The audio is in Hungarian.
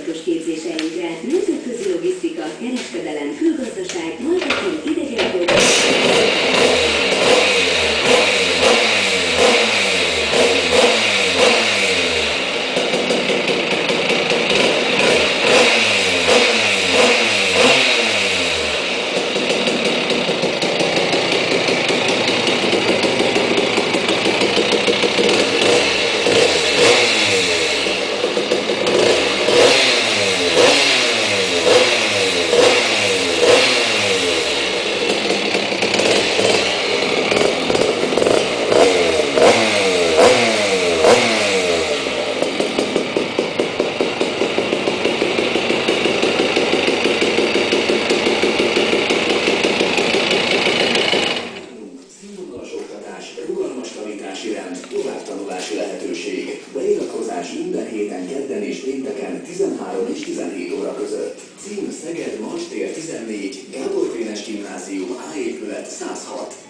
kapcsolatos képzéseinkre nemzetközi logisztika, kereskedelem, külgazdaság, marketing, idegenforgalom. Rugalmas tanítási rend, továbbtanulási lehetőség. Beiratkozás minden héten kedden és pénteken 13 és 17 óra között. Cím Szeged Marstér 14, Gábor Dénes Gimnázium A épület 106.